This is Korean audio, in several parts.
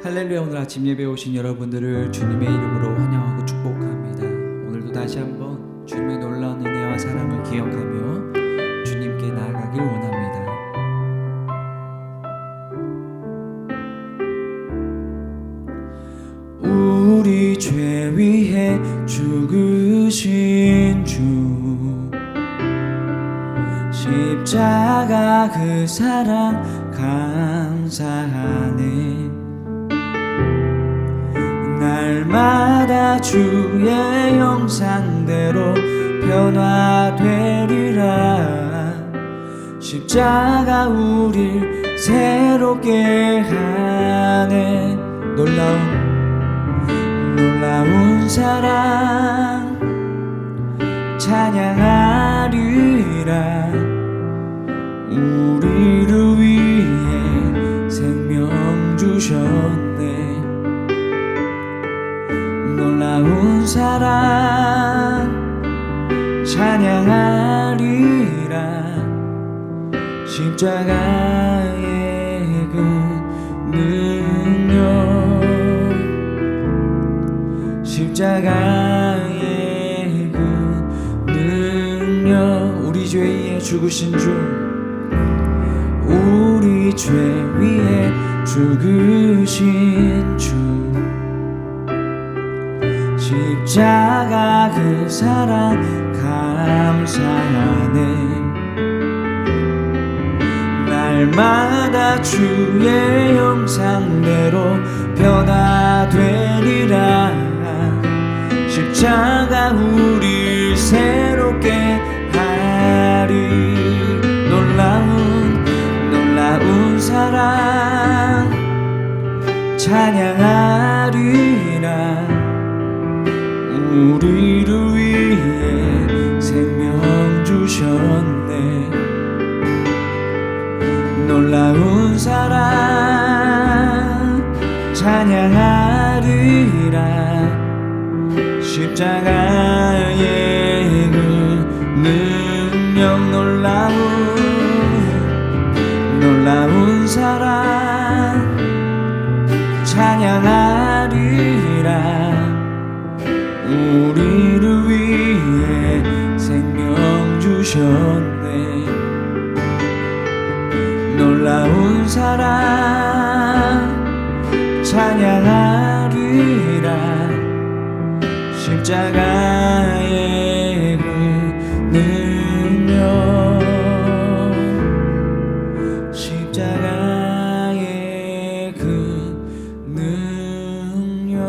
할렐루야. 오늘 아침 예배에 오신 여러분들을 주님의 이름으로 환영하고 축복합니다. 오늘도 다시 한번 주님의 놀라운 은혜와 사랑을 기억하며 주님께 나아가길 원합니다. 우리 죄 위해 죽으신 주, 십자가 그 사랑 감사하네. 날마다 주의 형상대로 변화되리라. 십자가 우릴 새롭게 하네. 놀라운 사랑 찬양하리라. 우리를 위해 생명 주셨네. 놀라운 사랑 찬양하리라. 십자가의 그 능력, 십자가의 그 능력. 우리 죄 위에 죽으신 주, 우리 죄 위에 죽으신 주, 십자가 그 사랑 감사하네. 날마다 주의 형상대로 변화되리라. 십자가 우릴 새롭게 하리. 놀라운 사랑 찬양하리라. 우리를 위해 생명 주셨네. 놀라운 사랑 찬양하리라. 십자가의 그 능력. 놀라운 사랑 찬양하리라. 우리를 위해 생명 주셨네. 놀라운 사랑 찬양하리라. 십자가의 그 능력, 십자가의 그 능력.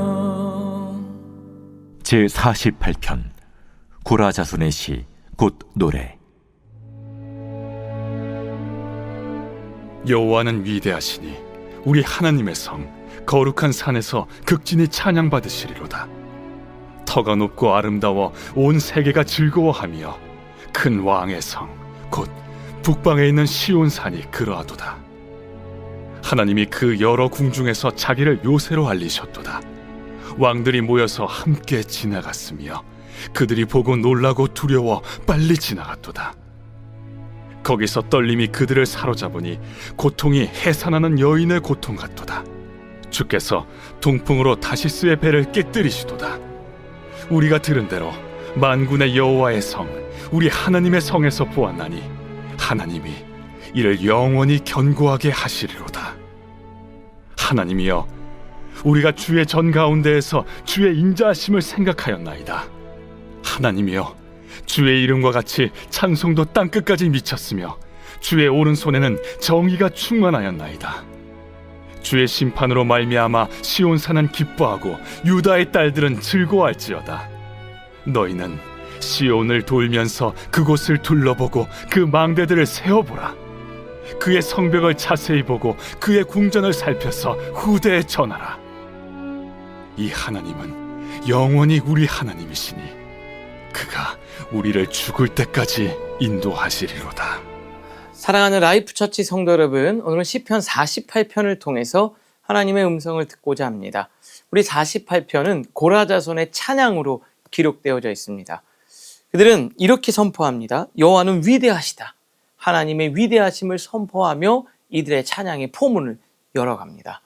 제48편 고라자손의 시 곧 노래. 여호와는 위대하시니 우리 하나님의 성 거룩한 산에서 극진히 찬양받으시리로다. 터가 높고 아름다워 온 세계가 즐거워하며 큰 왕의 성 곧 북방에 있는 시온산이 그러하도다. 하나님이 그 여러 궁중에서 자기를 요새로 알리셨도다. 왕들이 모여서 함께 지나갔으며 그들이 보고 놀라고 두려워 빨리 지나갔도다. 거기서 떨림이 그들을 사로잡으니 고통이 해산하는 여인의 고통 같도다. 주께서 동풍으로 다시스의 배를 깨뜨리시도다. 우리가 들은 대로 만군의 여호와의 성 우리 하나님의 성에서 보았나니 하나님이 이를 영원히 견고하게 하시리로다. 하나님이여, 우리가 주의 전 가운데에서 주의 인자하심을 생각하였나이다. 하나님이여, 주의 이름과 같이 찬송도 땅끝까지 미쳤으며 주의 오른손에는 정의가 충만하였나이다. 주의 심판으로 말미암아 시온산은 기뻐하고 유다의 딸들은 즐거워할지어다. 너희는 시온을 돌면서 그곳을 둘러보고 그 망대들을 세어보라. 그의 성벽을 자세히 보고 그의 궁전을 살펴서 후대에 전하라. 이 하나님은 영원히 우리 하나님이시니 그가 우리를 죽을 때까지 인도하시리로다. 사랑하는 라이프처치 성도 여러분, 오늘은 시편 48편을 통해서 하나님의 음성을 듣고자 합니다. 우리 48편은 고라자손의 찬양으로 기록되어져 있습니다. 그들은 이렇게 선포합니다. 여호와는 위대하시다. 하나님의 위대하심을 선포하며 이들의 찬양의 포문을 열어갑니다.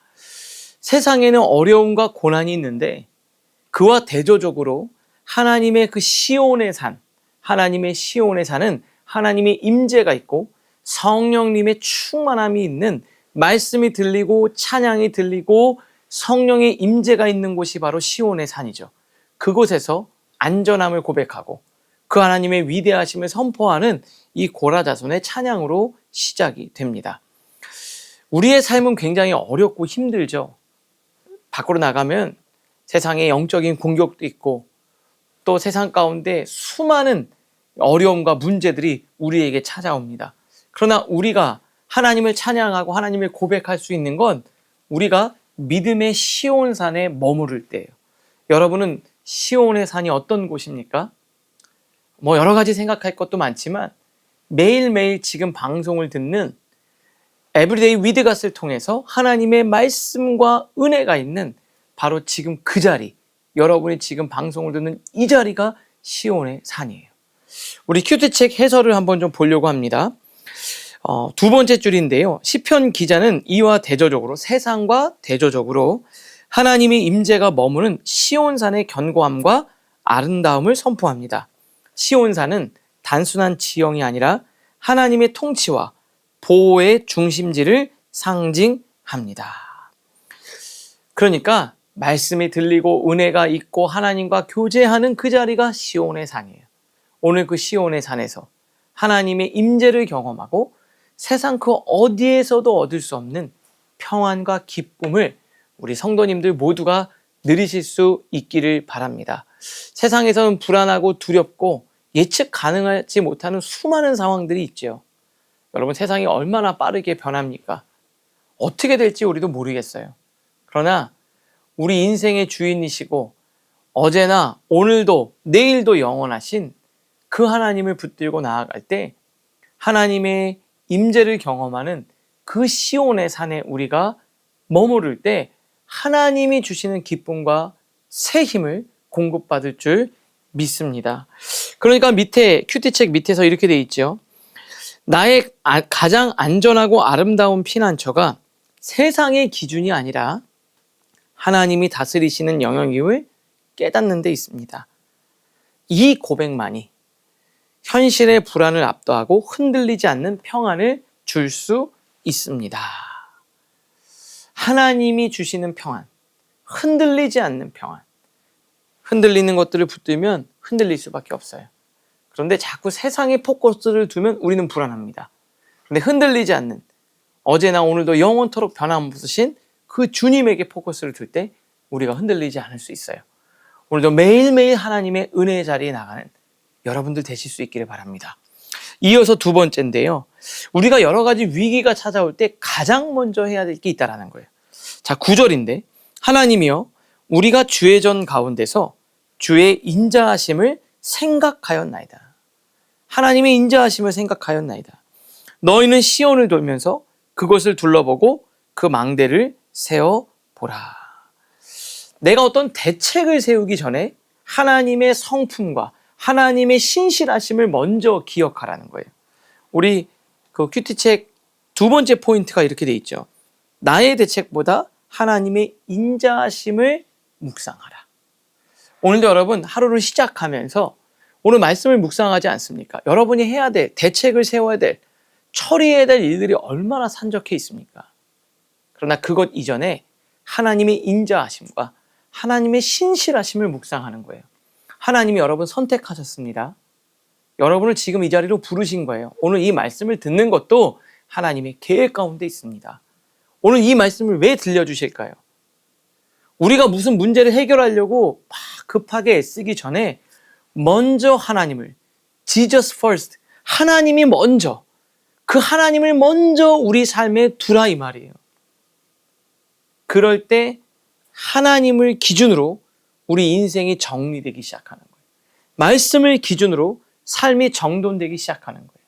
세상에는 어려움과 고난이 있는데 그와 대조적으로 하나님의 그 시온의 산, 하나님의 시온의 산은 하나님의 임재가 있고 성령님의 충만함이 있는, 말씀이 들리고 찬양이 들리고 성령의 임재가 있는 곳이 바로 시온의 산이죠. 그곳에서 안전함을 고백하고 그 하나님의 위대하심을 선포하는 이 고라 자손의 찬양으로 시작이 됩니다. 우리의 삶은 굉장히 어렵고 힘들죠. 밖으로 나가면 세상에 영적인 공격도 있고 또 세상 가운데 수많은 어려움과 문제들이 우리에게 찾아옵니다. 그러나 우리가 하나님을 찬양하고 하나님을 고백할 수 있는 건 우리가 믿음의 시온산에 머무를 때예요. 여러분은 시온의 산이 어떤 곳입니까? 여러 가지 생각할 것도 많지만 매일매일 지금 방송을 듣는 에브리데이 위드갓을 통해서 하나님의 말씀과 은혜가 있는 바로 지금 그 자리, 여러분이 지금 방송을 듣는 이 자리가 시온의 산이에요. 우리 큐티책 해설을 한번 좀 보려고 합니다. 두 번째 줄인데요. 시편 기자는 이와 대조적으로, 세상과 대조적으로 하나님의 임재가 머무는 시온산의 견고함과 아름다움을 선포합니다. 시온산은 단순한 지형이 아니라 하나님의 통치와 보호의 중심지를 상징합니다. 그러니까 말씀이 들리고 은혜가 있고 하나님과 교제하는 그 자리가 시온의 산이에요. 오늘 그 시온의 산에서 하나님의 임재를 경험하고 세상 그 어디에서도 얻을 수 없는 평안과 기쁨을 우리 성도님들 모두가 누리실 수 있기를 바랍니다. 세상에서는 불안하고 두렵고 예측 가능하지 못하는 수많은 상황들이 있죠. 여러분, 세상이 얼마나 빠르게 변합니까? 어떻게 될지 우리도 모르겠어요. 그러나 우리 인생의 주인이시고 어제나 오늘도 내일도 영원하신 그 하나님을 붙들고 나아갈 때 하나님의 임재를 경험하는 그 시온의 산에 우리가 머무를 때 하나님이 주시는 기쁨과 새 힘을 공급받을 줄 믿습니다. 그러니까 밑에 큐티책 밑에서 이렇게 돼 있죠. 나의 가장 안전하고 아름다운 피난처가 세상의 기준이 아니라 하나님이 다스리시는 영역임을 깨닫는 데 있습니다. 이 고백만이 현실의 불안을 압도하고 흔들리지 않는 평안을 줄 수 있습니다. 하나님이 주시는 평안, 흔들리지 않는 평안. 흔들리는 것들을 붙들면 흔들릴 수밖에 없어요. 그런데 자꾸 세상에 포커스를 두면 우리는 불안합니다. 그런데 흔들리지 않는, 어제나 오늘도 영원토록 변함없으신 그 주님에게 포커스를 둘 때 우리가 흔들리지 않을 수 있어요. 오늘도 매일매일 하나님의 은혜의 자리에 나가는 여러분들 되실 수 있기를 바랍니다. 이어서 두 번째인데요. 우리가 여러 가지 위기가 찾아올 때 가장 먼저 해야 될 게 있다라는 거예요. 자, 9절인데 하나님이여 우리가 주의 전 가운데서 주의 인자하심을 생각하였나이다. 하나님의 인자하심을 생각하였나이다. 너희는 시온을 돌면서 그것을 둘러보고 그 망대를 세어보라. 내가 어떤 대책을 세우기 전에 하나님의 성품과 하나님의 신실하심을 먼저 기억하라는 거예요. 우리 그 큐티책 두 번째 포인트가 이렇게 돼 있죠. 나의 대책보다 하나님의 인자하심을 묵상하라. 오늘도 여러분 하루를 시작하면서 오늘 말씀을 묵상하지 않습니까? 여러분이 해야 될, 대책을 세워야 될, 처리해야 될 일들이 얼마나 산적해 있습니까? 그러나 그것 이전에 하나님의 인자하심과 하나님의 신실하심을 묵상하는 거예요. 하나님이 여러분 선택하셨습니다. 여러분을 지금 이 자리로 부르신 거예요. 오늘 이 말씀을 듣는 것도 하나님의 계획 가운데 있습니다. 오늘 이 말씀을 왜 들려주실까요? 우리가 무슨 문제를 해결하려고 막 급하게 애쓰기 전에 먼저 하나님을, Jesus first, 하나님이 먼저, 그 하나님을 먼저 우리 삶에 두라 이 말이에요. 그럴 때 하나님을 기준으로 우리 인생이 정리되기 시작하는 거예요. 말씀을 기준으로 삶이 정돈되기 시작하는 거예요.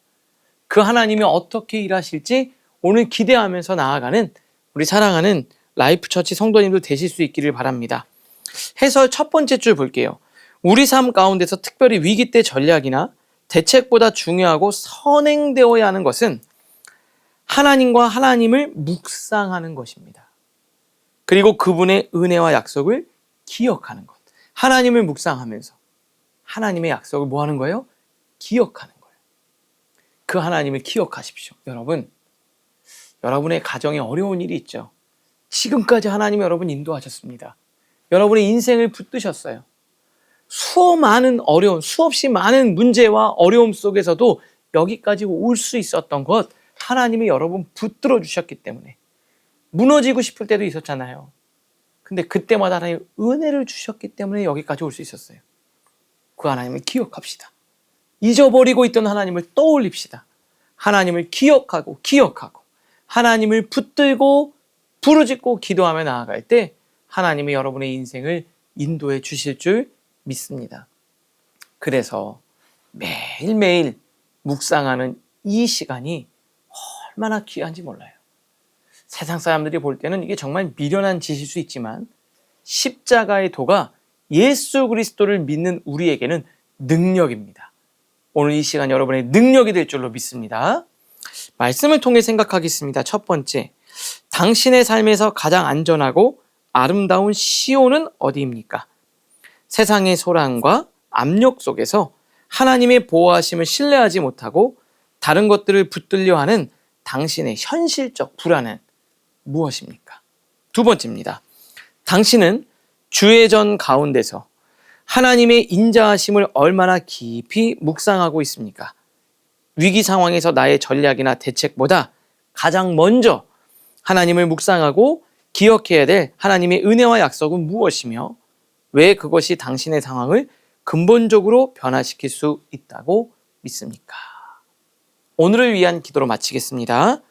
그 하나님이 어떻게 일하실지 오늘 기대하면서 나아가는 우리 사랑하는 라이프처치 성도님들 되실 수 있기를 바랍니다. 해설 첫 번째 줄 볼게요. 우리 삶 가운데서 특별히 위기 때 전략이나 대책보다 중요하고 선행되어야 하는 것은 하나님과 하나님을 묵상하는 것입니다. 그리고 그분의 은혜와 약속을 기억하는 것. 하나님을 묵상하면서 하나님의 약속을 뭐 하는 거예요? 기억하는 거예요. 그 하나님을 기억하십시오. 여러분, 여러분의 가정에 어려운 일이 있죠. 지금까지 하나님이 여러분 인도하셨습니다. 여러분의 인생을 붙드셨어요. 수많은 어려움, 수없이 많은 문제와 어려움 속에서도 여기까지 올 수 있었던 것, 하나님이 여러분 붙들어 주셨기 때문에. 무너지고 싶을 때도 있었잖아요. 근데 그때마다 하나님 은혜를 주셨기 때문에 여기까지 올 수 있었어요. 그 하나님을 기억합시다. 잊어버리고 있던 하나님을 떠올립시다. 하나님을 기억하고 하나님을 붙들고 부르짖고 기도하며 나아갈 때 하나님이 여러분의 인생을 인도해 주실 줄 믿습니다. 그래서 매일매일 묵상하는 이 시간이 얼마나 귀한지 몰라요. 세상 사람들이 볼 때는 이게 정말 미련한 짓일 수 있지만 십자가의 도가 예수 그리스도를 믿는 우리에게는 능력입니다. 오늘 이 시간 여러분의 능력이 될 줄로 믿습니다. 말씀을 통해 생각하겠습니다. 첫 번째, 당신의 삶에서 가장 안전하고 아름다운 시온은 어디입니까? 세상의 소란과 압력 속에서 하나님의 보호하심을 신뢰하지 못하고 다른 것들을 붙들려 하는 당신의 현실적 불안은 무엇입니까? 두 번째입니다. 당신은 주의 가운데서 하나님의 인자하심을 얼마나 깊이 묵상하고 있습니까? 위기 상황에서 나의 전략이나 대책보다 가장 먼저 하나님을 묵상하고 기억해야 될 하나님의 은혜와 약속은 무엇이며 왜 그것이 당신의 상황을 근본적으로 변화시킬 수 있다고 믿습니까? 오늘을 위한 기도로 마치겠습니다.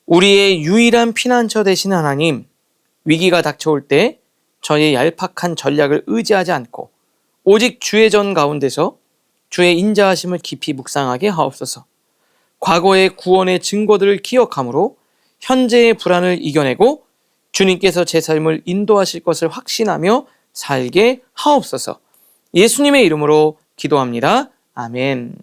우리의 유일한 피난처 되신 하나님, 위기가 닥쳐올 때 저의 얄팍한 전략을 의지하지 않고 오직 주의 전 가운데서 주의 인자하심을 깊이 묵상하게 하옵소서. 과거의 구원의 증거들을 기억함으로 현재의 불안을 이겨내고 주님께서 제 삶을 인도하실 것을 확신하며 살게 하옵소서. 예수님의 이름으로 기도합니다. 아멘.